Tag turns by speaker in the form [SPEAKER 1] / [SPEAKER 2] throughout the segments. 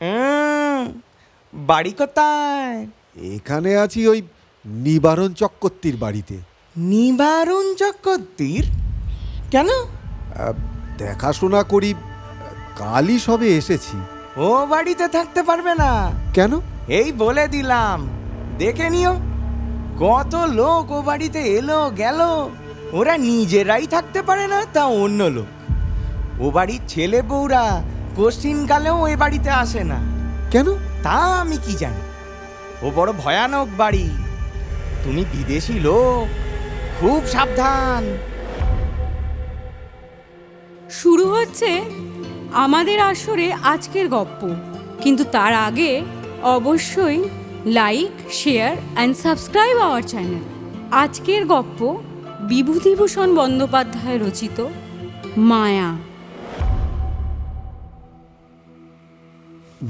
[SPEAKER 1] উম, বাড়ি কোথায়?
[SPEAKER 2] এখানে আছি ওই নিবারণ চক্রবর্তীর বাড়িতে।
[SPEAKER 1] নিবারণ চক্রবর্তীর? কেন?
[SPEAKER 2] দেখাশোনা করি, কালই সবে এসেছি।
[SPEAKER 1] ও বাড়িতে থাকতে পারবে না।
[SPEAKER 2] কেন?
[SPEAKER 1] এই বলে দিলাম, দেখে নিও। কত লোক ও বাড়িতে এলো গেল, ওরা নিজেরাই থাকতে পারে না, তা অন্য লোক। ও বাড়ির ছেলে বউরা কোশ্চিনকালেও ওই বাড়িতে আসে না।
[SPEAKER 2] কেন?
[SPEAKER 1] তা আমি কি জানি। ও বড় ভয়ানক বাড়ি। তুমি বিদেশি লোক, খুব সাবধান।
[SPEAKER 3] শুরু হচ্ছে আমাদের আসরে আজকের গপ্প, কিন্তু তার আগে অবশ্যই like, share and subscribe our channel. আজকের গপ্প বিভূতিভূষণ বন্দ্যোপাধ্যায় রচিত মায়া।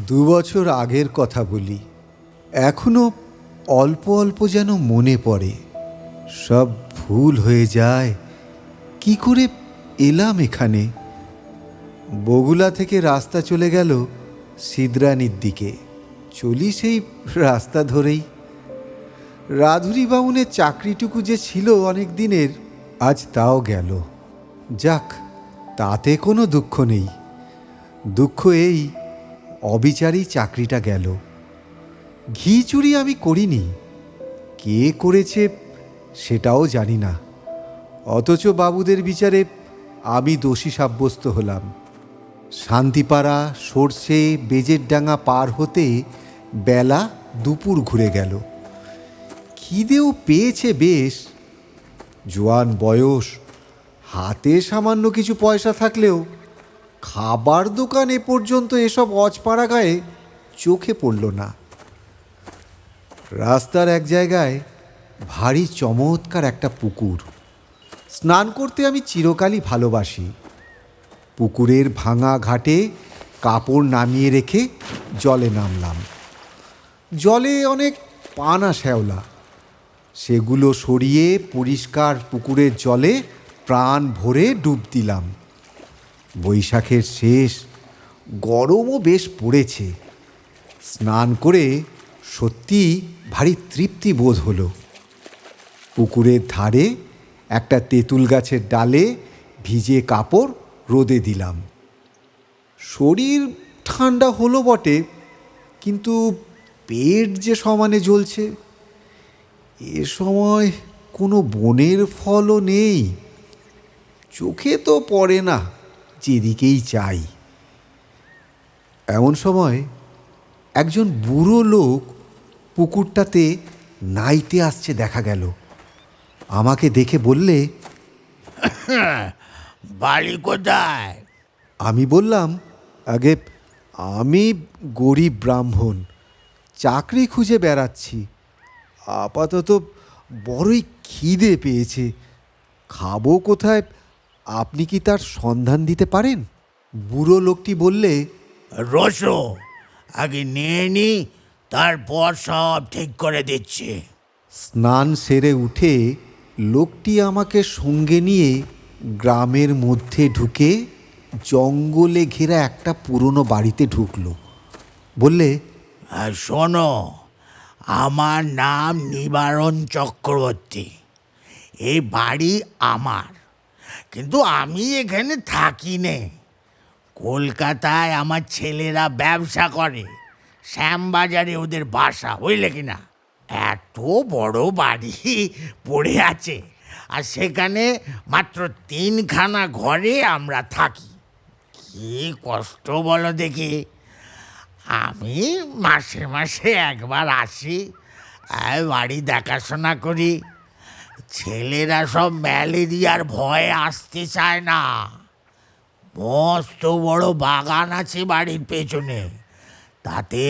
[SPEAKER 2] 2 বছর আগের কথা বলি, এখনো অল্প অল্প যেন মনে পড়ে। সব ভুল হয়ে যায়। কি করে এলাম এখানে? বগুলা থেকে রাস্তা চলে গেল সিদ্রানির দিকে। চলি সেই রাস্তা ধরেই। রাধুনী বামুনের চাকরিটুকু যে ছিল অনেক দিনের, আজ তাও গেল। যাক, তাতে কোনো দুঃখ নেই। দুঃখ এই, অবিচারী চাকরিটা গেল। ঘি চুরি আমি করিনি, কে করেছে সেটাও জানি না। অথচ বাবুদের বিচারে আমি দোষী সাব্যস্ত হলাম। শান্তিপাড়া, সর্ষে, বেজের ডাঙা পার হতে বেলা দুপুর ঘুরে গেল। খিদেও পেয়েছে বেশ। জোয়ান বয়স, হাতে সামান্য কিছু পয়সা থাকলেও খাবার দোকান এ পর্যন্ত এসব অজপাড়া গায়ে চোখে পড়ল না। রাস্তার এক জায়গায় ভারী চমৎকার একটা পুকুর। স্নান করতে আমি চিরকালই ভালোবাসি। পুকুরের ভাঙা ঘাটে কাপড় নামিয়ে রেখে জলে নামলাম। জলে অনেক পানা শ্যাওলা। সেগুলো সরিয়ে পরিষ্কার পুকুরের জলে প্রাণ ভরে ডুব দিলাম। বৈশাখের শেষ, গরমও বেশ পড়েছে। স্নান করে সত্যি ভারী তৃপ্তি বোধ হলো। পুকুরের ধারে একটা তেঁতুল গাছের ডালে ভিজে কাপড় রোদে দিলাম। শরীর ঠান্ডা হলো বটে, কিন্তু পেট যে সমানে জ্বলছে। এ সময় কোনো বনের ফলও নেই। চোখে তো পড়ে না যেদিকেই চাই। এমন সময় একজন বুড়ো লোক পুকুরটাতে নাইতে আসছে দেখা গেল। আমাকে দেখে বললে,
[SPEAKER 4] বাড়ি কোথায়?
[SPEAKER 2] আমি বললাম, আগে আমি গরিব ব্রাহ্মণ, চাকরি খুঁজে বেড়াচ্ছি। আপাতত বড়ই খিদে পেয়েছে, খাবো কোথায়? আপনি কি তার সন্ধান দিতে পারেন? বুড়ো লোকটি বললে,
[SPEAKER 4] রসো, আগে নিয়ে নি, তারপর সব ঠিক করে দিচ্ছি।
[SPEAKER 2] স্নান সেরে উঠে লোকটি আমাকে সঙ্গে নিয়ে গ্রামের মধ্যে ঢুকে জঙ্গলে ঘেরা একটা পুরনো বাড়িতে ঢুকলো। বললে,
[SPEAKER 4] আর শোনো, আমার নাম নিবারণ চক্রবর্তী। এই বাড়ি আমার, কিন্তু আমি এখানে থাকি নে। কলকাতায় আমার ছেলেরা ব্যবসা করে, শ্যামবাজারে ওদের বাসা, বুঝলে কিনা। এত বড় বাড়ি পড়ে আছে, আর সেখানে মাত্র 3খানা ঘরে আমরা থাকি। কি কষ্ট বলো দেখি। আমি মাসে মাসে একবার আসি, আর বাড়ি দেখাশোনা করি। ছেলেরা সব ম্যালেরিয়ার ভয়ে আসতে চায় না। মস্ত বড় বাগান আছে বাড়ির পেছনে, তাতে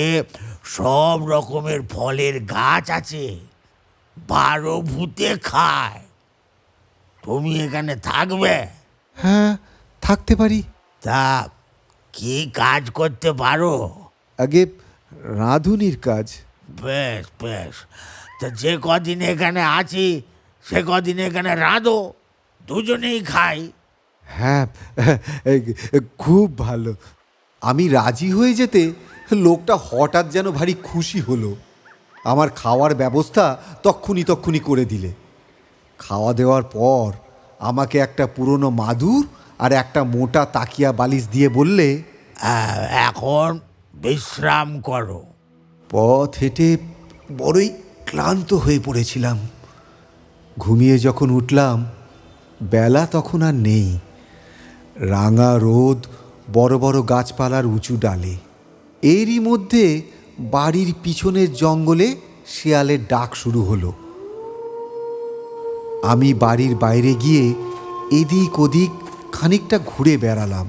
[SPEAKER 4] সব রকমের ফলের গাছ আছে। 12 ভূতে খায়। তুমি এখানে থাকবে?
[SPEAKER 2] হ্যাঁ, থাকতে পারি।
[SPEAKER 4] তা কি কাজ করতে পারো?
[SPEAKER 2] আগে রাঁধুনির কাজ।
[SPEAKER 4] বেশ বেশ, তা যে কদিন এখানে আছি সে কদিন এখানে রাঁধো, দুজনেই খাই।
[SPEAKER 2] হ্যাঁ, খুব ভালো। আমি রাজি হয়ে যেতে লোকটা হঠাৎ যেন ভারী খুশি হলো। আমার খাওয়ার ব্যবস্থা তক্ষুনি করে দিলে। খাওয়া দেওয়ার পর আমাকে একটা পুরনো মাদুর আর একটা মোটা তাকিয়া বালিশ দিয়ে বললে,
[SPEAKER 4] এখন বিশ্রাম করো।
[SPEAKER 2] পথ হেঁটে বড়ই ক্লান্ত হয়ে পড়েছিলাম। ঘুমিয়ে যখন উঠলাম, বেলা তখন আর নেই। রাঙা রোদ বড় বড় গাছপালার উঁচু ডালে। এরই মধ্যে বাড়ির পিছনের জঙ্গলে শেয়ালের ডাক শুরু হলো। আমি বাড়ির বাইরে গিয়ে এদিক ওদিক খানিকটা ঘুরে বেড়ালাম।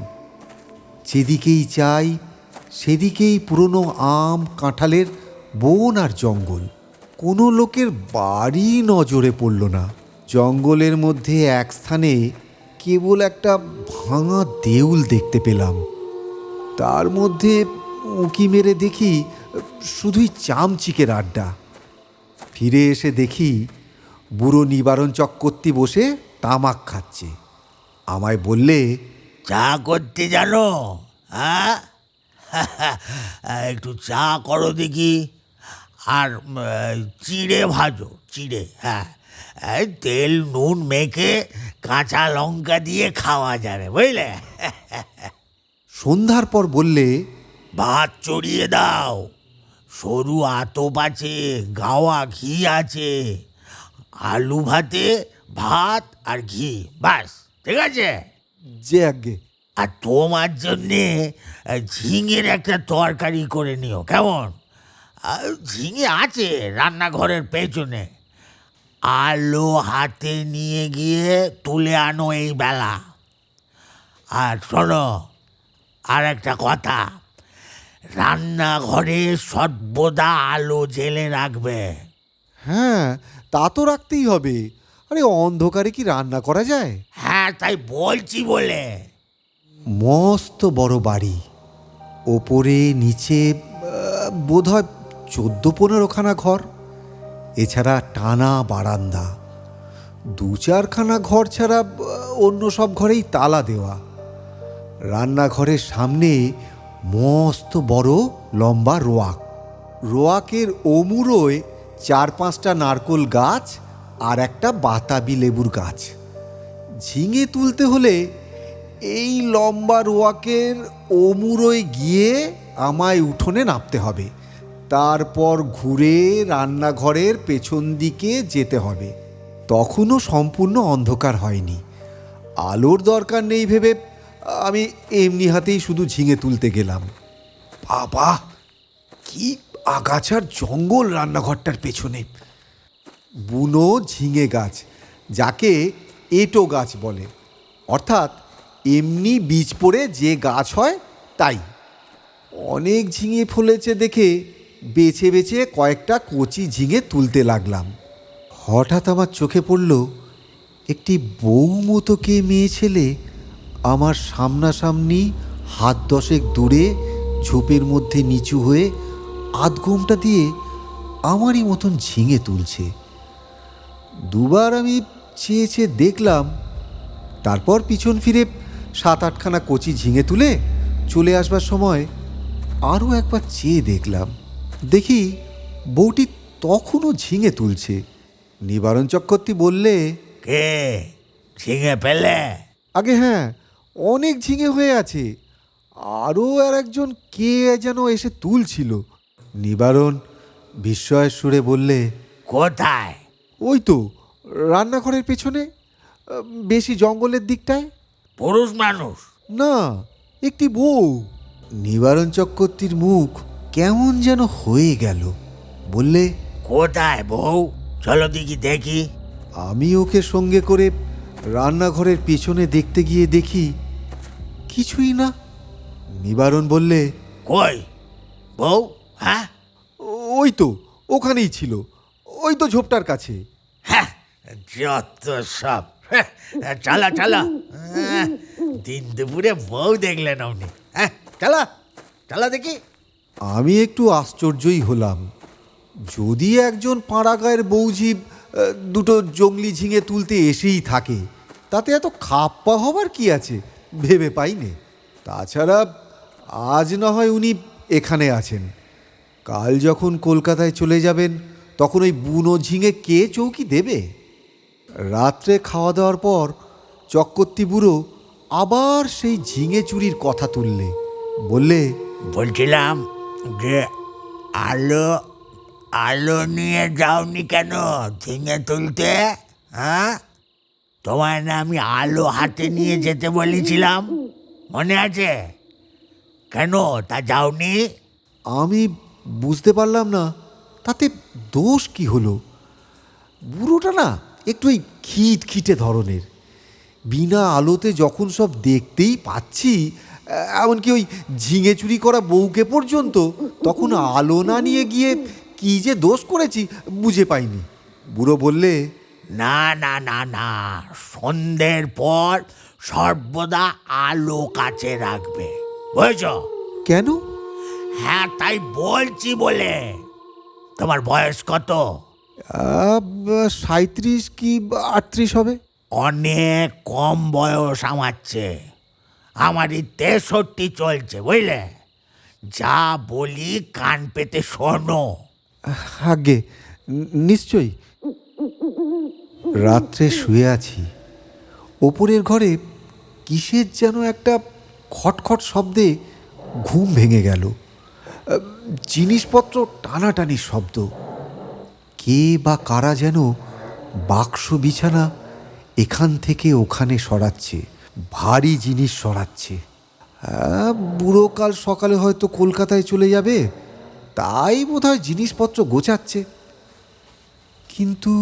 [SPEAKER 2] যেদিকেই চাই সেদিকেই পুরনো আম কাঁঠালের বন আর জঙ্গল। কোনো লোকের বাড়ি নজরে পড়ল না। জঙ্গলের মধ্যে এক স্থানে কেবল একটা ভাঙা দেউল দেখতে পেলাম। তার মধ্যে উঁকি মেরে দেখি শুধুই চামচিকের আড্ডা। ফিরে এসে দেখি বুড়ো নিবারণ চক্রবর্তী বসে তামাক খাচ্ছে। আমায় বললে,
[SPEAKER 4] চা করতে জানো? হ্যাঁ, একটু চা করো দেখি। আর চিড়ে ভাজো, চিড়ে। হ্যাঁ, এই তেল নুন মেখে কাঁচা লঙ্কা দিয়ে খাওয়া যাবে, বুঝলে?
[SPEAKER 2] সন্ধ্যার পর বললে,
[SPEAKER 4] ভাত চড়িয়ে দাও, সরু আতপ আছে, গাওয়া ঘি আছে। আলু ভাতে ভাত আর ঘি, বাস, ঠিক আছে?
[SPEAKER 2] যে আজ্ঞে।
[SPEAKER 4] আর তোমার জন্যে ঝিঙের একটা তরকারি করে নিও, কেমন? ঝিঙে আছে রান্নাঘরের পেছনে। আলু হাতে নিয়ে গিয়ে তুলে আনো এই বেলা। আর শোনো, আর একটা কথা, রান্নাঘরে সর্বদা আলো জেলে রাখবে।
[SPEAKER 2] হ্যাঁ, তা তো রাখতেই হবে। আরে অন্ধকারে কি রান্না করা যায়?
[SPEAKER 4] হ্যাঁ, তাই বলছি বলে।
[SPEAKER 2] মস্ত বড় বাড়ি, ওপরে নিচে বোধহয় 14-15খানা ঘর। এছাড়া টানা বারান্দা। 2-4খানা ঘর ছাড়া অন্য সব ঘরেই তালা দেওয়া। রান্নাঘরের সামনে মস্ত বড় লম্বা রোয়াক। রোয়াকের ওমুড়োয় 4-5টা নারকোল গাছ আর একটা বাতাবি লেবুর গাছ। ঝিঙে তুলতে হলে এই লম্বা রোয়াকের ওমুড়োয় গিয়ে আমায় উঠোনে নামতে হবে। তারপর ঘুরে রান্নাঘরের পেছন দিকে যেতে হবে। তখনও সম্পূর্ণ অন্ধকার হয়নি। আলোর দরকার নেই ভেবে আমি এমনি হাতেই শুধু ঝিঙে তুলতে গেলাম। বাবা, কি আগাছার জঙ্গল রান্নাঘরটার পেছনে! বুনো ঝিঙে গাছ, যাকে এঁটো গাছ বলে, অর্থাৎ এমনি বীজ পড়ে যে গাছ হয় তাই। অনেক ঝিঙে ফলেছে দেখে বেছে বেছে কয়েকটা কচি ঝিঙে তুলতে লাগলাম। হঠাৎ আমার চোখে পড়ল একটি বউ মতো কে মেয়ে ছেলে আমার সামনাসামনি হাত 10 দূরে ঝোপের মধ্যে নিচু হয়ে আধঘুমটা দিয়ে আমারই মতন ঝিঙে তুলছে। দুবার আমি চেয়ে চেয়ে দেখলাম। তারপর পিছন ফিরে 7-8খানা কচি ঝিঙে তুলে চলে আসবার সময় আরও একবার চেয়ে দেখলাম। দেখি বউটি তখনও ঝিঙে তুলছে। নিবারণ চক্রবর্তী বললে,
[SPEAKER 4] কে ঝিঙে পেলে?
[SPEAKER 2] আগে হ্যাঁ, অনেক ঝিঙে হয়ে আছে। আরও আর একজন কে যেন এসে তুলছিল। নিবারণ বিস্ময়ের সুরে বললে,
[SPEAKER 4] কোথায়?
[SPEAKER 2] ওই তো রান্নাঘরের পেছনে, বেশি জঙ্গলের দিকটায়।
[SPEAKER 4] পুরুষ মানুষ?
[SPEAKER 2] না, একটি বউ। নিবারণ চক্রবর্তীর মুখ কেমন যেন হয়ে গেল। বললে,
[SPEAKER 4] কোথায় বউ? চলো দেখি দেখি।
[SPEAKER 2] আমি ওকে সঙ্গে করে রান্নাঘরের পেছনে দেখতে গিয়ে দেখি কিছুই না। নিবারণ বললে,
[SPEAKER 4] কই বউ? হ্যাঁ,
[SPEAKER 2] ওই তো ওখানেই ছিল, ওই তো ঝোপটার কাছে।
[SPEAKER 4] হ্যাঁ, যত সব। চালা চালা, দিন দুপুরে বউ দেখলেন আপনি? হ্যাঁ, চালা চালা দেখি।
[SPEAKER 2] আমি একটু আশ্চর্যই হলাম। যদি একজন পাড়াগাঁয়ের বউজীব দুটো জংলি ঝিঙে তুলতে এসেই থাকে, তাতে এত খাপ্পা হবার কি আছে ভেবে পাইনে। তাছাড়া আজ না হয় উনি এখানে আছেন। কাল যখন কলকাতায় চলে যাবেন তখন ওই বুনো ঝিঙে কে চৌকি দেবে? রাত্রে খাওয়া দাওয়ার পর চক্রবর্তী বুড়ো আবার সেই ঝিঙে চুরির কথা তুললে। বললে,
[SPEAKER 4] বলছিলাম যে আলো আলো নিয়ে যাওনি কেন ঝিঙে তুলতে? হ্যাঁ, তোমার না আমি আলো হাতে নিয়ে যেতে বলেছিলাম, মনে আছে? কেন তা যাওনি?
[SPEAKER 2] আমি বুঝতে পারলাম না তাতে দোষ কি হলো। বুড়োটা না একটু ওই খিটখিটে ধরনের। বিনা আলোতে যখন সব দেখতেই পাচ্ছি, এমনকি ওই ঝিঙে চুরি করা বউকে পর্যন্ত, তখন আলো না নিয়ে গিয়ে কি যে দোষ করেছি বুঝে পাইনি। বুড়ো বললে,
[SPEAKER 4] না না না না, সন্ধ্যের পর সর্বদা আলো কাছে রাখবে, বুঝেছ?
[SPEAKER 2] কেন?
[SPEAKER 4] হ্যাঁ, তাই বলছি বলে। তোমার বয়স কত?
[SPEAKER 2] 37 কি 38 হবে।
[SPEAKER 4] অনেক কম বয়স আমার চেয়ে। আমারই 63 চলছে, বুঝলে? যা বলি কান পেতে শোনো।
[SPEAKER 2] আগে নিশ্চয়ই। রাত্রে শুয়ে আছি, ওপরের ঘরে কিসের যেন একটা খটখট শব্দে ঘুম ভেঙে গেল। জিনিসপত্র টানাটানির শব্দ। কে বা কারা যেন বাক্স বিছানা এখান থেকে ওখানে সরাচ্ছে, ভারী জিনিস সরাচ্ছে। বুড়ো কাল সকালে হয়তো কলকাতায় চলে যাবে, তাই বোধহয় জিনিসপত্র গোছাচ্ছে। কিন্তু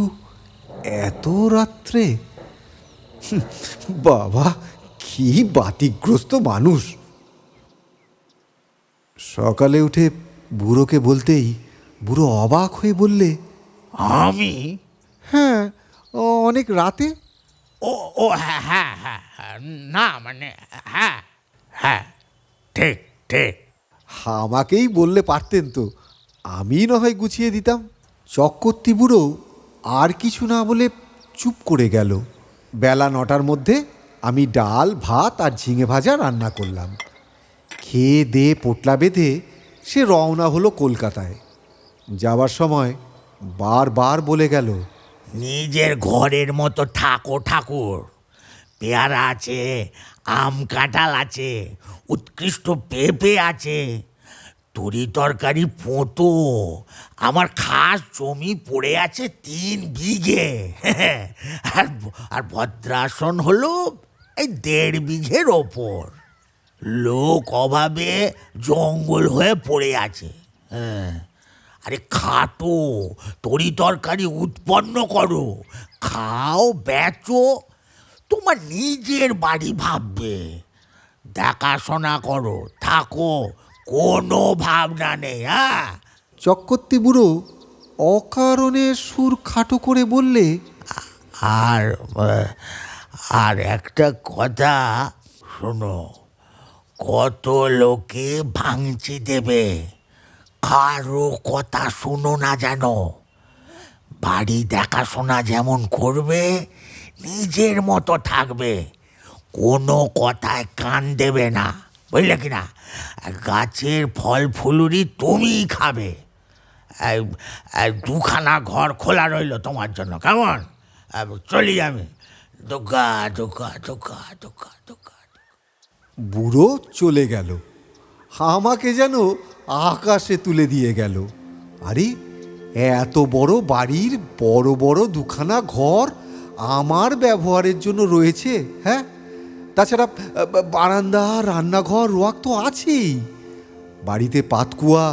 [SPEAKER 2] এত রাত্রে, বাবা কি বাতিগ্রস্ত মানুষ। সকালে উঠে বুড়োকে বলতেই বুড়ো অবাক হয়ে বললে,
[SPEAKER 4] আমি?
[SPEAKER 2] হ্যাঁ, অনেক রাতে।
[SPEAKER 4] ও ও হ্যাঁ হ্যাঁ হ্যাঁ হ্যাঁ, না মানে হ্যাঁ হ্যাঁ, ঠিক ঠিক।
[SPEAKER 2] আমাকেই বললে পারতেন তো, আমি না হয় গুছিয়ে দিতাম। চক্রবর্তী বুড়ো আর কিছু না বলে চুপ করে গেল। বেলা 9টার মধ্যে আমি ডাল ভাত আর ঝিঙে ভাজা রান্না করলাম। খেয়ে দিয়ে পোটলা বেঁধে সে রওনা হলো কলকাতায়। যাওয়ার সময় বারবার বলে গেল,
[SPEAKER 4] নিজের ঘরের মতো থাকো ঠাকুর। পেয়ারা আছে, আম কাঁঠাল আছে, উৎকৃষ্ট পেঁপে আছে, তরি তরকারি পোঁতো। আমার খাস জমি পড়ে আছে 3 বিঘে। আর আর ভদ্রাসন হলো এই 1.5 বিঘের ওপর। লোক অভাবে জঙ্গল হয়ে পড়ে আছে। হ্যাঁ, আরে খাটো, তরি তরকারি উৎপন্ন করো, খাও, বেচো, তোমার নিজের বাড়ি ভাববে। দেখাশোনা করো, থাকো, কোনো ভাবনা নেই। হ্যাঁ,
[SPEAKER 2] চক্রবর্তী বুড়ো অকারণে সুর খাটো করে বললে,
[SPEAKER 4] আর আর একটা কথা শোনো, কত লোকে ভাঙচি দেবে, কারো কথা শুনো না যেন। বাড়ি দেখাশোনা যেমন করবে, নিজের মতো থাকবে, কোনো কথায় কান দেবে না, বুঝলে কি না? গাছের ফল ফুলুরি তুমিই খাবে। 2খানা ঘর খোলা রইল তোমার জন্য, কেমন? চলি আমি। দোকা দোকা দোকা দোকা দোকা।
[SPEAKER 2] বুড়ো চলে গেল। আমাকে যেন আকাশে তুলে দিয়ে গেল। আরে এত বড় বাড়ির বড় বড় 2খানা ঘর আমার ব্যবহারের জন্য রয়েছে। হ্যাঁ, তাছাড়া বারান্দা, রান্নাঘর, রোয়াক তো আছেই। বাড়িতে পাতকুয়া,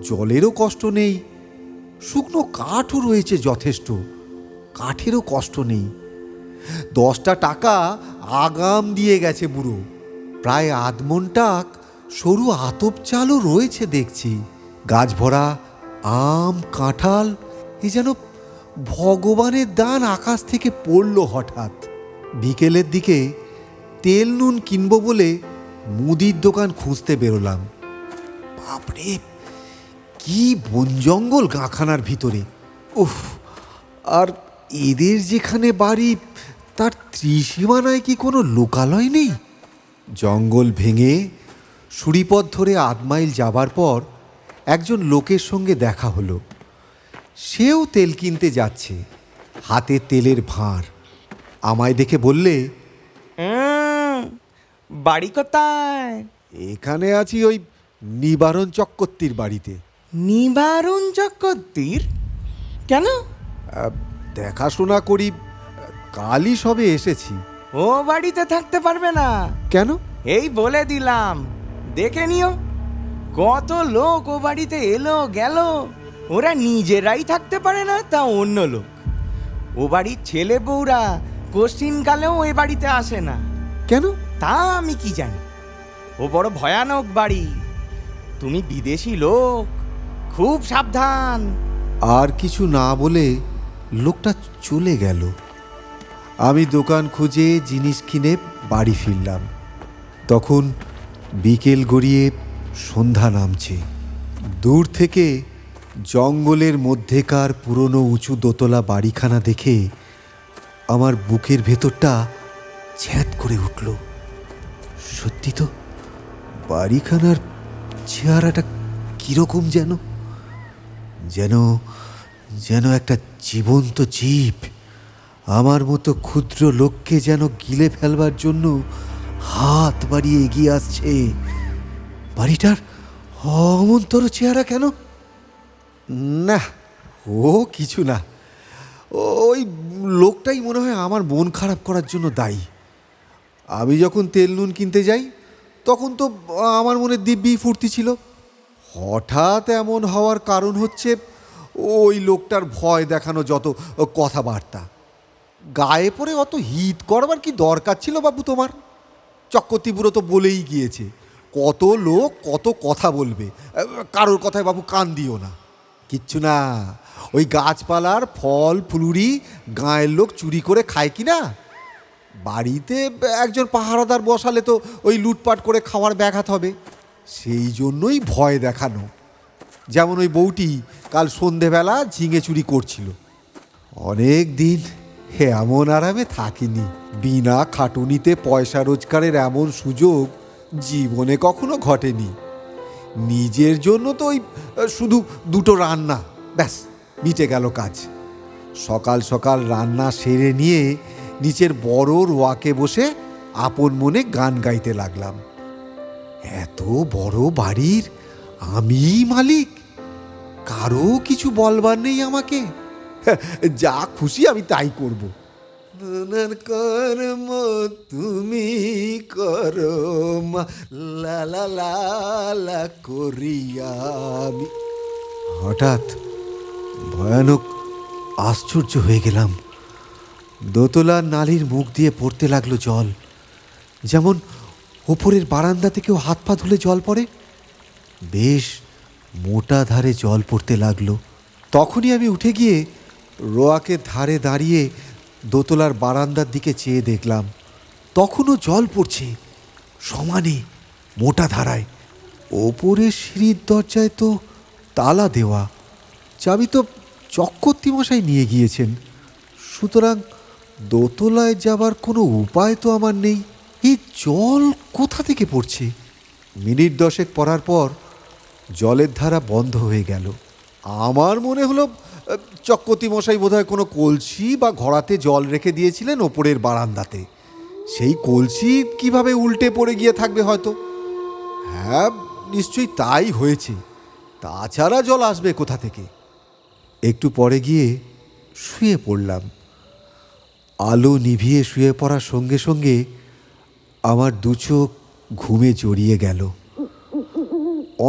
[SPEAKER 2] জলেরও কষ্ট নেই। শুকনো কাঠও রয়েছে যথেষ্ট, কাঠেরও কষ্ট নেই। 10টা টাকা আগাম দিয়ে গেছে বুড়ো। প্রায় আধমন টাক সরু আতপ চালও রয়েছে দেখছি। গাছ ভরা আম কাঁঠাল, এ যেন ভগবানের দান আকাশ থেকে পড়ল হঠাৎ। বিকেলের দিকে তেল নুন কিনবো বলে মুদির দোকান খুঁজতে বেরোলাম। বাপরে, কি বন জঙ্গল গাঁখানার ভিতরে! উফ! আর এদের যেখানে বাড়ি তার ত্রিসীমানায় কি কোনো লোকালয় নেই? জঙ্গল ভেঙে সুড়িপথ ধরে ৮ মাইল যাবার পর একজন লোকের সঙ্গে দেখা হলো। সেও তেল কিনতে যাচ্ছে, হাতে তেলের ভাঁড়। আমায় দেখে বললে,
[SPEAKER 1] বাড়ি কোথায়?
[SPEAKER 2] এখানে আছি ওই নিবারণ চক্রবর্তীর বাড়িতে।
[SPEAKER 1] নিবারণ চক্রবর্তীর? কেন?
[SPEAKER 2] দেখাশোনা করি, কালই সবে এসেছি।
[SPEAKER 1] ও বাড়িতে থাকতে পারবে না।
[SPEAKER 2] কেন?
[SPEAKER 1] এই বলে দিলাম, দেখে নিও। কত লোক ও বাড়িতে এলো গেল, ওরা নিজেরাই থাকতে পারে না, তা অন্য লোক। ও বাড়ির ছেলে বউরা কোশ্চিনকালেও ওই বাড়িতে আসে না।
[SPEAKER 2] কেন?
[SPEAKER 1] তা আমি কি জানি। ও বড় ভয়ানক বাড়ি, তুমি বিদেশি লোক, খুব সাবধান।
[SPEAKER 2] আর কিছু না বলে লোকটা চলে গেল। আমি দোকান খুঁজে জিনিস কিনে বাড়ি ফিরলাম। তখন বিকেল গড়িয়ে সন্ধ্যা নামছে। দূর থেকে জঙ্গলের মধ্যেকার পুরনো উঁচু দোতলা বাড়িখানা দেখে আমার বুকের ভেতরটা ছ্যাঁত করে উঠল। সত্যি তো, বাড়িখানার চেহারাটা কীরকম যেন যেন যেন একটা জীবন্ত জীব আমার মতো ক্ষুদ্র লোককে যেন গিলে ফেলবার জন্য হাত বাড়িয়ে এগিয়ে আসছে। বাড়িটার অমন্তর চেহারা কেন? না, ও কিছু না। ওই লোকটাই মনে হয় আমার মন খারাপ করার জন্য দায়ী। আমি যখন তেল নুন কিনতে যাই তখন তো আমার মনে দিব্যি ফুর্তি ছিল। হঠাৎ এমন হওয়ার কারণ হচ্ছে ওই লোকটার ভয় দেখানো যত কথাবার্তা। গায়ে পড়ে অত হিত করবার কি দরকার ছিল বাবু তোমার? চক্রবর্তী বুড়ো তো বলেই গিয়েছে, কত লোক কত কথা বলবে, কারোর কথায় বাবু কান দিও না। কিচ্ছু না, ওই গাছপালার ফল ফুলুরি গাঁয়ের লোক চুরি করে খায় কি না? বাড়িতে একজন পাহারাদার বসালে তো ওই লুটপাট করে খাওয়ার ব্যাঘাত হবে, সেই জন্যই ভয় দেখানো। যেমন ওই বউটি কাল সন্ধেবেলা ঝিঙে চুরি করছিল। অনেক দিন এমন আরামে থাকিনি। বিনা খাটুনিতে পয়সা রোজগারের এমন সুযোগ জীবনে কখনো ঘটেনি। নিজের জন্য তো ওই শুধু দুটো রান্না, ব্যাস মিটে গেল কাজ। সকাল সকাল রান্না সেরে নিয়ে নিচের বড় রোয়াকে বসে আপন মনে গান গাইতে লাগলাম। এত বড় বাড়ির আমি মালিক, কারো কিছু বলবার নেই আমাকে। যা খুশি আমি তাই করব। নানার কর্ম তুমি করো মা, লা লা লা লা করিয়া আমি। হঠাৎ ভয়ানক আশ্চর্য হয়ে গেলাম। দোতলার নালির মুখ দিয়ে পড়তে লাগলো জল, যেমন ওপরের বারান্দা থেকেও হাত পা ধুলে জল পড়ে। বেশ মোটা ধারে জল পড়তে লাগলো। তখনই আমি উঠে গিয়ে রোয়াকের ধারে দাঁড়িয়ে দোতলার বারান্দার দিকে চেয়ে দেখলাম, তখনও জল পড়ছে সমানে মোটা ধারায়। ওপরের সিঁড়ির দরজায় তো তালা দেওয়া, চাবি তো চক্রবর্তী মশাই নিয়ে গিয়েছেন। সুতরাং দোতলায় যাবার কোনো উপায় তো আমার নেই। এই জল কোথা থেকে পড়ছে? মিনিট 10 পড়ার পর জলের ধারা বন্ধ হয়ে গেল। আমার মনে হলো চক্রবর্তী মশাই বোধহয় কোনো কলসি বা ঘড়াতে জল রেখে দিয়েছিলেন ওপরের বারান্দাতে। সেই কলসি কিভাবে উল্টে পড়ে গিয়ে থাকবে হয়তো। হ্যাঁ, নিশ্চয়ই তাই হয়েছে, তাছাড়া জল আসবে কোথা থেকে? একটু পরে গিয়ে শুয়ে পড়লাম। আলো নিভিয়ে শুয়ে পড়ার সঙ্গে সঙ্গে আমার দু চোখ ঘুমে জড়িয়ে গেল।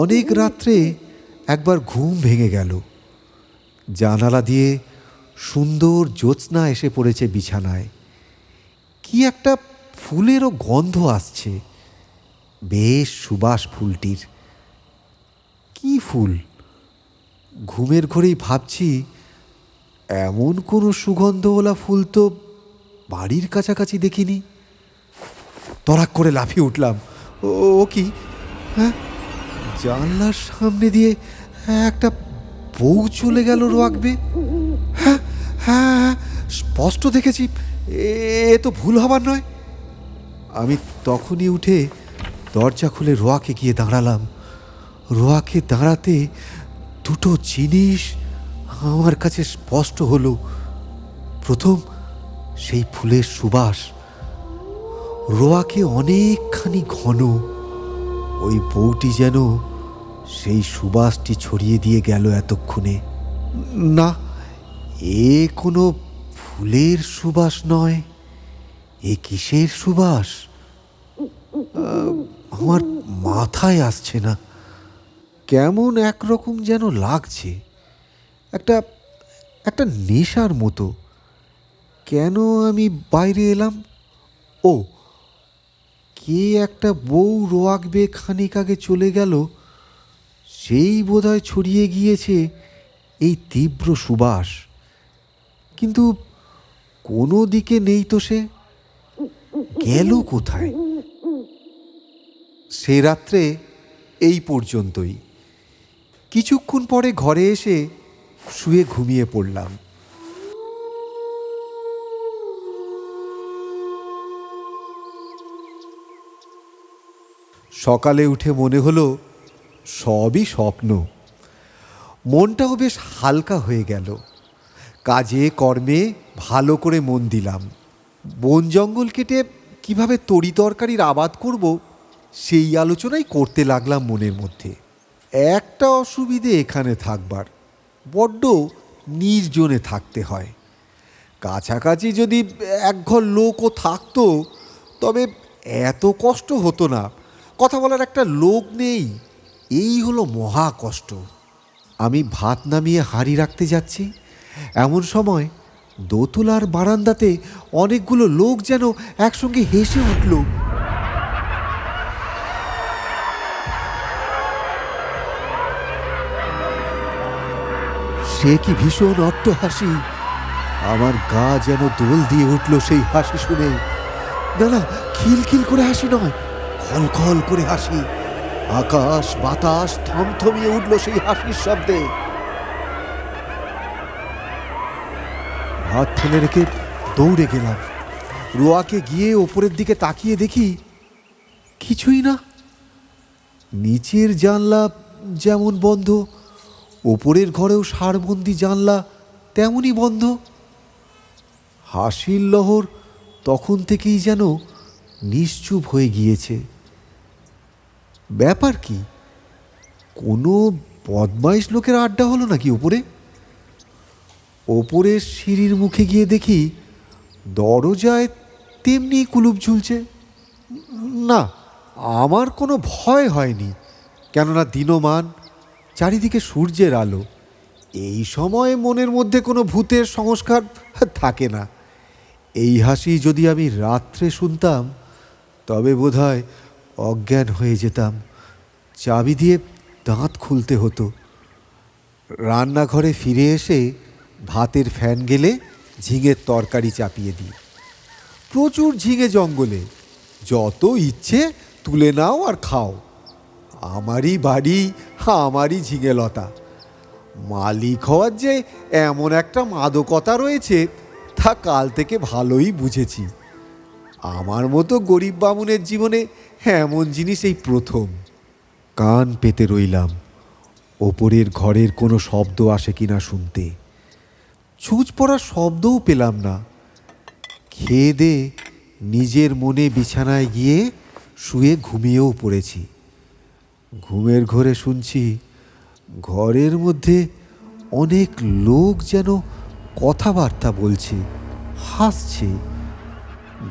[SPEAKER 2] অনেক রাত্রে একবার ঘুম ভেঙে গেল। জানালা দিয়ে সুন্দর জ্যোৎস্না এসে পড়েছে বিছানায়। কি একটা ফুলেরও গন্ধ আসছে, বেশ সুবাস ফুলটির। কি ফুল? ঘুমের ঘরেই ভাবছি, এমন কোনো সুগন্ধওয়ালা ফুল তো বাড়ির কাছাকাছি দেখিনি। তড়াক করে লাফিয়ে উঠলাম। ও কি? হ্যাঁ, জানলার সামনে দিয়ে একটা বউ চলে গেল রাখবে। হ্যাঁ হ্যাঁ, স্পষ্ট দেখেছি, এ তো ভুল হবার নয়। আমি তখনই উঠে দরজা খুলে রোয়াকে গিয়ে দাঁড়ালাম। রোয়াকে দাঁড়াতে দুটো জিনিস আমার কাছে স্পষ্ট হলো। প্রথম, সেই ফুলের সুবাস। রোয়াকে অনেকখানি ঘন। ওই বউটি যেন সেই সুবাসটি ছড়িয়ে দিয়ে গেল এতক্ষণে। না, এ কোনো ফুলের সুবাস নয়। এ কিসের সুবাস আমার মাথায় আসছে না। কেমন একরকম যেন লাগছে, একটা একটা নেশার মতো। কেন আমি বাইরে এলাম? ও, কে একটা বউ রোয়াক বেয়ে খানিক আগে চলে গেল, সেই বোধহয় ছড়িয়ে গিয়েছে এই তীব্র সুবাস। কিন্তু কোনো দিকে নেই তো সে। গেল কোথায়? সে রাত্রে এই পর্যন্তই। কিছুক্ষণ পরে ঘরে এসে শুয়ে ঘুমিয়ে পড়লাম। সকালে উঠে মনে হলো সবই স্বপ্ন। মনটাও বেশ হালকা হয়ে গেল। কাজে কর্মে ভালো করে মন দিলাম। বন জঙ্গল কেটে কিভাবে তরি তরকারির আবাদ করব, সেই আলোচনাই করতে লাগলাম মনের মধ্যে। একটা অসুবিধে এখানে থাকবার, বড্ড নির্জনে থাকতে হয়। কাছাকাছি যদি একঘর লোকও থাকতো তবে এত কষ্ট হতো না। কথা বলার একটা লোক নেই, এই হলো মহা কষ্ট। আমি ভাত নামিয়ে হাঁড়ি রাখতে যাচ্ছি, এমন সময় দোতলার বারান্দাতে অনেকগুলো লোক যেন একসঙ্গে হেসে উঠল। সে কি ভীষণ অট্টহাসি! আমার গা যেন দোল দিয়ে উঠল সেই হাসি শুনে। না না, খিলখিল করে হাসি নয়, খলখল করে হাসি। আকাশ বাতাস থমথমিয়ে উঠল সেই হাসির শব্দে। হাত ফেলে রেখে দৌড়ে গেলাম। রোয়াকে গিয়ে ওপরের দিকে তাকিয়ে দেখি কিছুই না। নিচের জানলা যেমন বন্ধ, ওপরের ঘরেও সারবন্দি জানলা তেমনই বন্ধ। হাসির লহর তখন থেকেই যেন নিশ্চুপ হয়ে গিয়েছে। ব্যাপার কি? কোনো বদমাইশ লোকের আড্ডা হলো নাকি ওপরে? ওপরের সিঁড়ির মুখে গিয়ে দেখি দরজায় তেমনি কুলুপ ঝুলছে। না, আমার কোনো ভয় হয়নি, কেননা দিনমান, চারিদিকে সূর্যের আলো। এই সময় মনের মধ্যে কোনো ভূতের সংস্কার থাকে না। এই হাসি যদি আমি রাত্রে শুনতাম তবে বোধহয় অজ্ঞান হয়ে যেতাম। চাবি দিয়ে দাঁত খুলতে হতো। রান্নাঘরে ফিরে এসে ভাতের ফ্যান গেলে ঝিঙের তরকারি চাপিয়ে দিই। প্রচুর ঝিঙে জঙ্গলে, যত ইচ্ছে তুলে নাও আর খাও। আমারই বাড়ি, আমারই ঝিঙে লতা। মালিক হওয়ার যে এমন একটা মাদকতা রয়েছে তা কাল থেকে ভালোই বুঝেছি। আমার মতো গরিব বামুনের জীবনে এমন জিনিস এই প্রথম। কান পেতে রইলাম ওপরের ঘরের কোনো শব্দ আসে কিনা শুনতে। ছুঁচ পড়ার শব্দও পেলাম না। খেয়ে দে নিজের মনে বিছানায় গিয়ে শুয়ে ঘুমিয়েও পড়েছি। ঘুমের ঘোরে শুনছি ঘরের মধ্যে অনেক লোক যেন কথাবার্তা বলছে, হাসছে।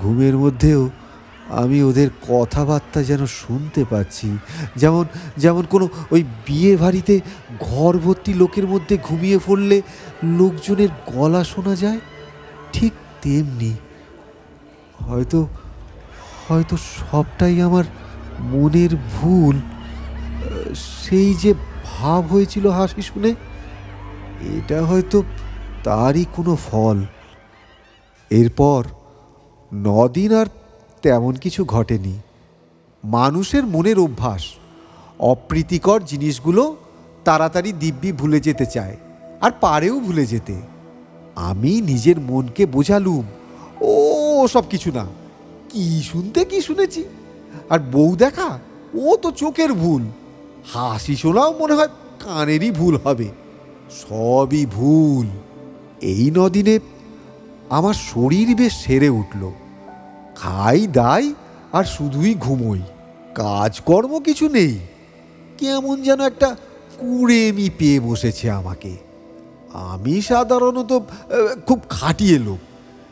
[SPEAKER 2] ঘুমের মধ্যেও আমি ওদের কথাবার্তা যেন শুনতে পাচ্ছি। যেমন যেমন কোনো ওই বিয়ে বাড়িতে ঘর ভর্তি লোকের মধ্যে ঘুমিয়ে পড়লে লোকজনের গলা শোনা যায়, ঠিক তেমনি। হয়তো হয়তো সবটাই আমার মনের ভুল। সেই যে ভাব হয়েছিল হাসি শুনে, এটা হয়তো তারই কোনো ফল। এরপর 9 দিন আর তেমন কিছু ঘটেনি। মানুষের মনের অভ্যাস, অপ্রীতিকর জিনিসগুলো তাড়াতাড়ি দিব্যি ভুলে যেতে চায়, আর পারেও ভুলে যেতে। আমি নিজের মনকে বোঝালুম ও সব কিছু না, কি শুনতে কি শুনেছি। আর বউ দেখা, ও তো চোখের ভুল, হাসি শোনাও মনে হয় কানেরই ভুল হবে। সবই ভুল। এই নদিনে আমার শরীর বেশ সেরে উঠল। খাই দাই আর শুধুই ঘুমোই, কাজকর্ম কিছু নেই। কেমন যেন একটা কুড়েমি পেয়ে বসেছে আমাকে। আমি সাধারণত খুব খাটিয়ে লোক,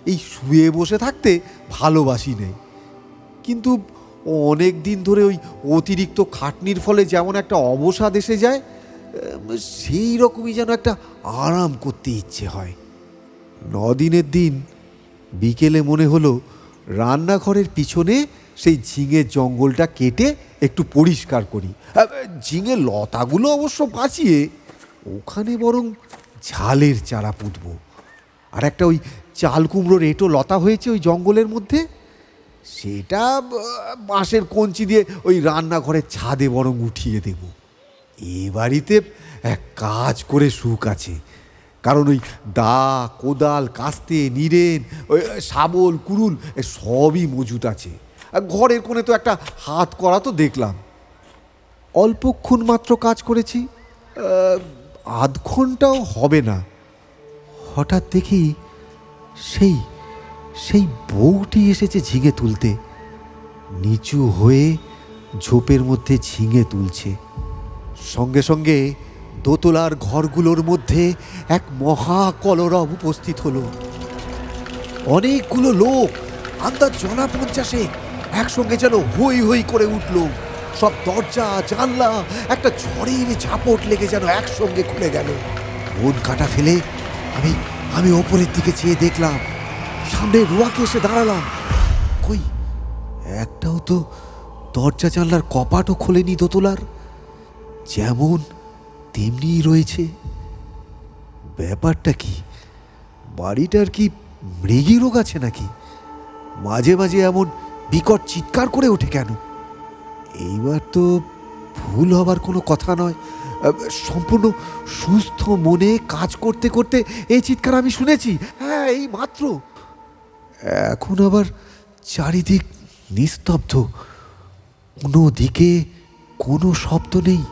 [SPEAKER 2] এই শুয়ে বসে থাকতে ভালোবাসি নেই। কিন্তু অনেক দিন ধরে ওই অতিরিক্ত খাটনির ফলে যেমন একটা অবসাদ এসে যায়, সেই রকমই যেন একটা আরাম করতে ইচ্ছে হয়। 9 দিনের দিন বিকেলে মনে হলো রান্নাঘরের পিছনে সেই ঝিঙের জঙ্গলটা কেটে একটু পরিষ্কার করি। ঝিঙের লতাগুলো অবশ্য বাঁচিয়ে ওখানে বরং ঝালের চারা পুঁতব। আর একটা ওই চাল কুমড়োর এঁটো লতা হয়েছে ওই জঙ্গলের মধ্যে, সেটা বাঁশের কঞ্চি দিয়ে ওই রান্নাঘরের ছাদে বরং উঠিয়ে দেব। এ বাড়িতে এক কাজ করে সুখ আছে, কারণ ওই দা, কোদাল, কাস্তে, নিরেন, ওই শাবল, কুড়ুল সবই মজুত আছে। আর ঘরের কোণে তো একটা হাত করা তো দেখলাম। অল্পক্ষণ মাত্র কাজ করেছি, আধ ঘন্টাও হবে না। হঠাৎ দেখি সেই সেই বউটি এসেছে ঝিঙে তুলতে। নিচু হয়ে ঝোপের মধ্যে ঝিঙে তুলছে। সঙ্গে সঙ্গে দোতলার ঘরগুলোর মধ্যে এক মহা কলরব উপস্থিত হলো। অনেকগুলো লোক, আন্দাজ 50 একসঙ্গে যেন হই হই করে উঠল। সব দরজা জানলা একটা ঝড়ের ঝাপট লেগে যেন একসঙ্গে খুলে গেল। মন কাটা ফেলে আমি ওপরের দিকে চেয়ে দেখলাম, সামনে রোয়াকে এসে দাঁড়ালাম। কই, একটাও তো দরজা জানলার কপাটও খোলেনি দোতলার, যেমন তেমনি রয়েছে। ব্যাপারটা কি? বাড়িটার কি মৃগী রোগ আছে নাকি? মাঝে মাঝে এমন বিকট চিৎকার করে ওঠে কেন? এইবার তো ভুল হবার কোনো কথা নয়। সম্পূর্ণ সুস্থ মনে কাজ করতে করতে এই চিৎকার আমি শুনেছি, হ্যাঁ, এই মাত্র। এখন আবার চারিদিক নিস্তব্ধ, কোনো দিকে কোনো শব্দ নেই।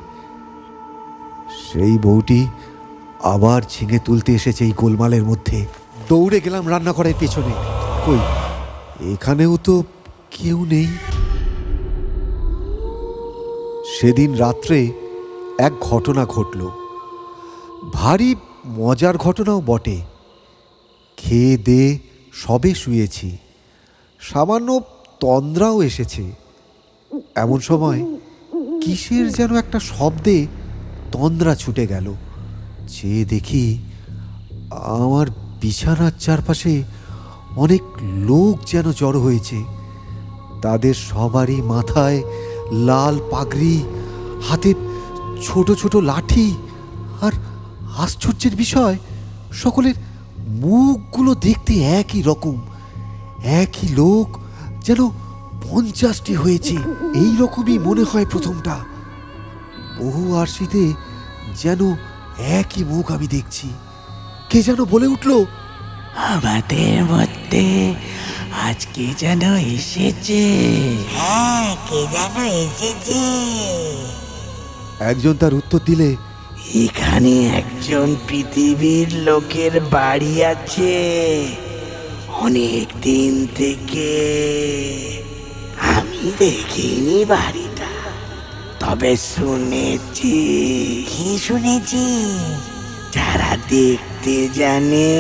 [SPEAKER 2] সেই বউটি আবার ঝিঙে তুলতে এসেছে এই গোলমালের মধ্যে। দৌড়ে গেলাম রান্নাঘরের পেছনে। কই, এখানেও তো কেউ নেই। সেদিন রাত্রে এক ঘটনা ঘটল, ভারী মজার ঘটনাও বটে। খেয়ে দে সবে শুয়েছি, সামান্য তন্দ্রাও এসেছে। এমন সময় কিসের যেন একটা শব্দে তন্দ্রা ছুটে গেল। চেয়ে দেখি আমার বিছানার চারপাশে অনেক লোক যেন জড়ো হয়েছে। তাদের সবারই মাথায় লাল পাগড়ি, হাতে ছোট ছোট লাঠি, আর আশ্চর্যের বিষয় সকলের মুখগুলো দেখতে একই রকম। একই লোক, যেন 50টি হয়েছে। এই রকমই মনে হয় প্রথমটা। বহু আরশিতে যেন একই মুখ আমি দেখছি। কে যেন বলে উঠল,
[SPEAKER 5] আমাদের মধ্যে আজকে যেন এসেছে।
[SPEAKER 6] হ্যাঁ, কে যেন এসেছে।
[SPEAKER 2] একজন তার উত্তর দিলে,
[SPEAKER 5] এখানে একজন পৃথিবীর লোকের বাড়ি আছে অনেক দিন থেকে। আমি দেখিনি বাড়িটা, তবে শুনেছি।
[SPEAKER 6] কি শুনেছি?
[SPEAKER 5] যারা দেখতে জানে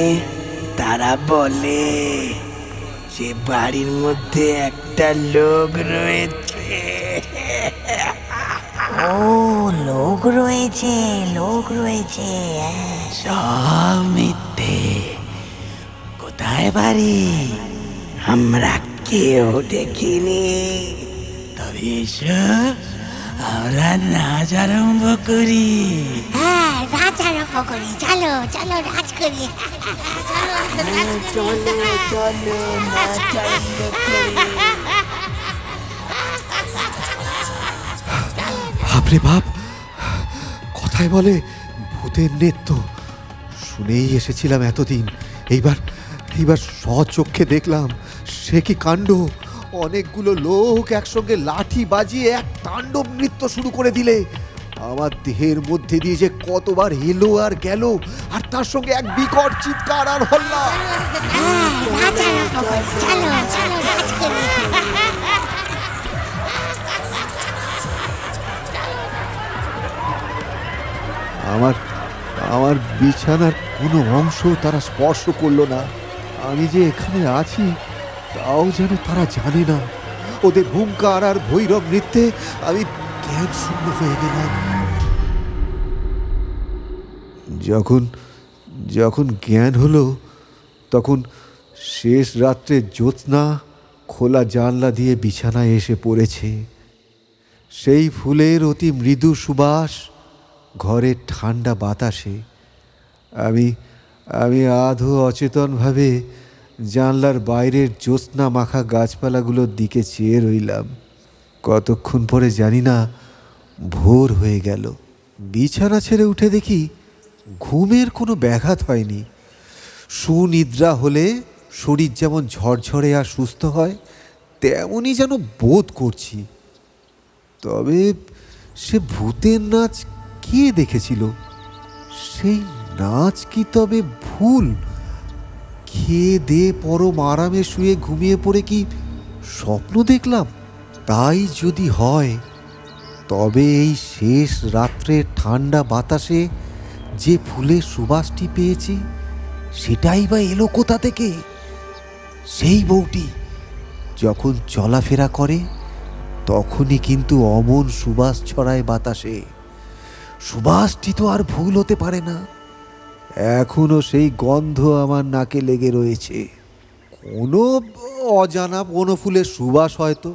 [SPEAKER 5] তারা বলে যে বাড়ির মধ্যে একটা লোক রয়েছে।
[SPEAKER 6] ও, লোক রয়েছে, লোক রয়েছে।
[SPEAKER 5] সব মিথ্যে। কোথায় বাড়ি আমরা কেউ দেখিনি। তবে এসো আমরা নাচ আরম্ভ করি।
[SPEAKER 6] হ্যাঁ, নাচ আরম্ভ করি। চলো চলো, নাচ করি।
[SPEAKER 5] চলো চলো নাচ আরম্ভ করি।
[SPEAKER 2] বাপরে বাপ, কথায় বলে ভূতের নৃত্য। শুনেই এসেছিলাম এতদিন, এইবার স্বচক্ষে দেখলাম। সে কি কাণ্ড! অনেকগুলো লোক একসঙ্গে লাঠি বাজিয়ে এক তাণ্ডব নৃত্য শুরু করে দিলে আমার দেহের মধ্যে দিয়ে যে কতবার এলো আর গেল, আর তার সঙ্গে এক বিকট চিৎকার আর হল্লা।
[SPEAKER 6] হ্যাঁ, নাচ আরম্ভ করি, চলো চলো নাচ করি।
[SPEAKER 2] আমার আমার বিছানার কোনো অংশ তারা স্পর্শ করলো না। আমি যে এখানে আছি তাও যেন তারা জানে না। ওদের হুঙ্কার আর ভৈরব নৃত্যে আমি জ্ঞান শূন্য হয়ে গেলাম। যখন যখন জ্ঞান হলো তখন শেষ রাত্রে জ্যোৎস্না খোলা জানলা দিয়ে বিছানায় এসে পড়েছে। সেই ফুলের অতি মৃদু সুবাস ঘরের ঠান্ডা বাতাসে আমি আমি আধো অচেতনভাবে জানলার বাইরের জ্যোৎস্না মাখা গাছপালাগুলোর দিকে চেয়ে রইলাম। কতক্ষণ পরে জানি না ভোর হয়ে গেল। বিছানা ছেড়ে উঠে দেখি ঘুমের কোনো ব্যাঘাত হয়নি। সুনিদ্রা হলে শরীর যেমন ঝরঝরে আর সুস্থ হয়, তেমনই যেন বোধ করছি। তবে সে ভূতের নাচ কে দেখেছিল? সেই নাচ কি তবে ভুল? খেয়ে দে পরম আরামে শুয়ে ঘুমিয়ে পড়ে কি স্বপ্ন দেখলাম? তাই যদি হয় তবে এই শেষ রাত্রের ঠান্ডা বাতাসে যে ফুলের সুবাসটি পেয়েছি সেটাই বা এলো কোথা থেকে? সেই বউটি যখন চলাফেরা করে তখনই কিন্তু অমন সুবাস ছড়ায় বাতাসে। সুবাসটি তো আর ভুল হতে পারে না। এখনো সেই গন্ধ আমার নাকে লেগে রয়েছে। কোনো অজানা বনফুলের সুবাস হয়তো।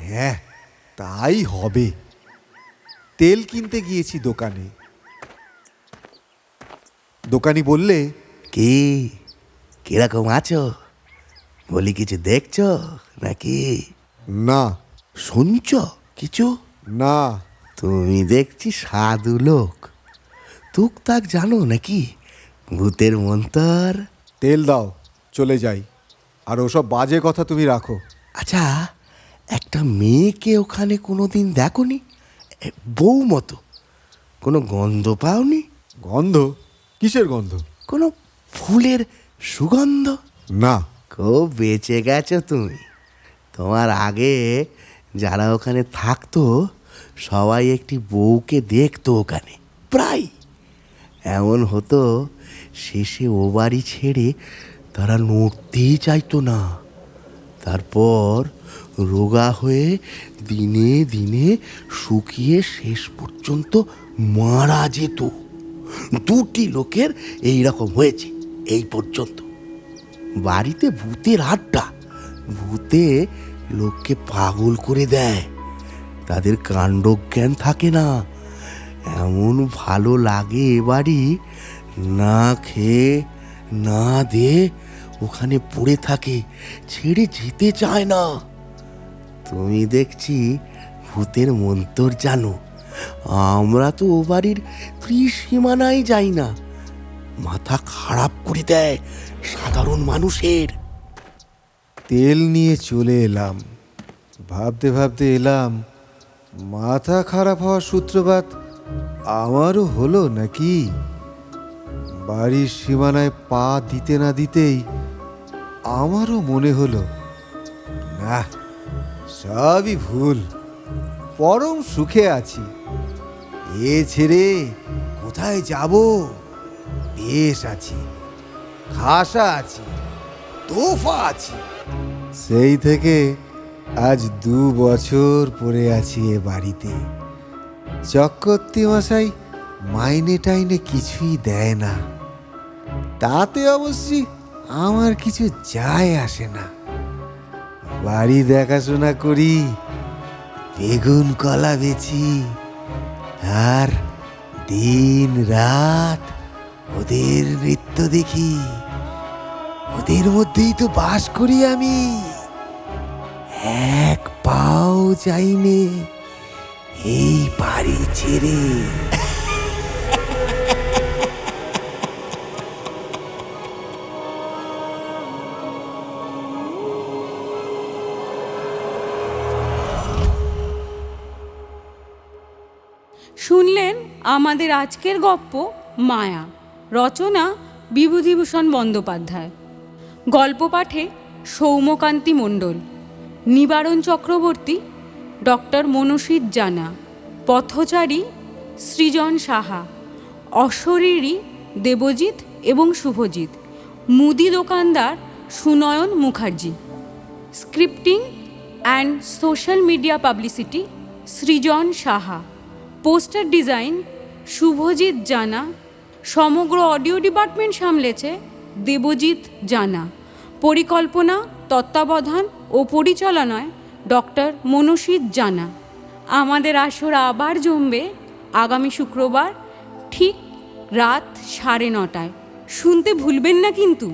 [SPEAKER 2] হ্যাঁ, তাই হবে। তেল কিনতে গিয়েছি দোকানে। দোকানি বললে,
[SPEAKER 5] কি কিরকম আছো? বলি কিছু দেখছো নাকি?
[SPEAKER 2] না।
[SPEAKER 5] শুনছ কিছু?
[SPEAKER 2] না।
[SPEAKER 5] তুমি দেখছি সাধু লোক, টুকটাক জানো নাকি ভূতের মন্তর?
[SPEAKER 2] তেল দাও, চলে যাই। আর ওসব বাজে কথা তুমি রাখো।
[SPEAKER 5] আচ্ছা, একটা মেয়েকে ওখানে কোনোদিন দেখোনি? বউ মতো কোনো গন্ধ পাওনি?
[SPEAKER 2] গন্ধ? কিসের গন্ধ?
[SPEAKER 5] কোনো ফুলের সুগন্ধ?
[SPEAKER 2] না।
[SPEAKER 5] খুব বেঁচে গেছো তুমি। তোমার আগে যারা ওখানে থাকতো সবাই একটি বউকে দেখতো ওখানে প্রায়। এমন হতো শেষে ও বাড়ি ছেড়ে তারা নড়তেই চাইতো না। তারপর রোগা হয়ে দিনে দিনে শুকিয়ে শেষ পর্যন্ত মারা যেত। 2টি লোকের এই রকম হয়েছে এই পর্যন্ত। বাড়িতে ভূতের আড্ডা। ভূতে লোককে পাগল করে দেয়। তাদের কাণ্ডজ্ঞান থাকে না। এমন ভালো লাগে এ বাড়ি, না খেয়ে না দে ওখানে পড়ে থাকে, ছেড়ে যেতে চায় না। তুমি দেখছি ভূতের মন্তর জানো। আমরা তো ও বাড়ির ত্রিসীমানায় যাই না। মাথা খারাপ করে দেয় সাধারণ মানুষের।
[SPEAKER 2] তেল নিয়ে চলে এলাম। ভাবতে ভাবতে এলাম, মাথা খারাপ হওয়ার সূত্রপাত আমারও হলো নাকি? বাড়ির সীমানায় পা দিতে না দিতেই আমারও মনে হলো, না, সবই ভুল। পরম সুখে আছি। এ ছেড়ে কোথায় যাব? বেশ আছি, খাসা আছি, তোফা আছি। সেই থেকে আজ 2 বছর পরে আছি এ বাড়িতে। চক্রবর্তী মশাই মাইনে টাইনে কিছুই দেয় না। তাতে অবশ্যই আমার কিছু যায় আসে না। বাড়ি দেখাশোনা করি, বেগুন কলা বেচি, আর দিন রাত ওদের নৃত্য দেখি। ওদের মধ্যেই তো বাস করি আমি। এক পাও যাইনে এই বাড়ি ছেড়ে।
[SPEAKER 3] আমাদের আজকের গপ্প মায়া, রচনা বিভূতিভূষণ বন্দ্যোপাধ্যায়, গল্প পাঠে সৌম্যকান্তি মণ্ডল, নিবারণ চক্রবর্তী, ডক্টর মনসিত জানা, পথচারী সৃজন সাহা, অশরীরী দেবজিৎ এবং শুভজিৎ, মুদি দোকানদার Sunayan Mukherjee, scripting and social media publicity Srijan Saha, poster design Subhajit Jana, সমগ্র অডিও ডিপার্টমেন্ট সামলেছে দেবজিৎ জানা, পরিকল্পনা, তত্ত্বাবধান ও পরিচালনায় ডক্টর মনসিত জানা। আমাদের আসর আবার জমবে আগামী শুক্রবার ঠিক রাত 9:30। শুনতে ভুলবেন না কিন্তু।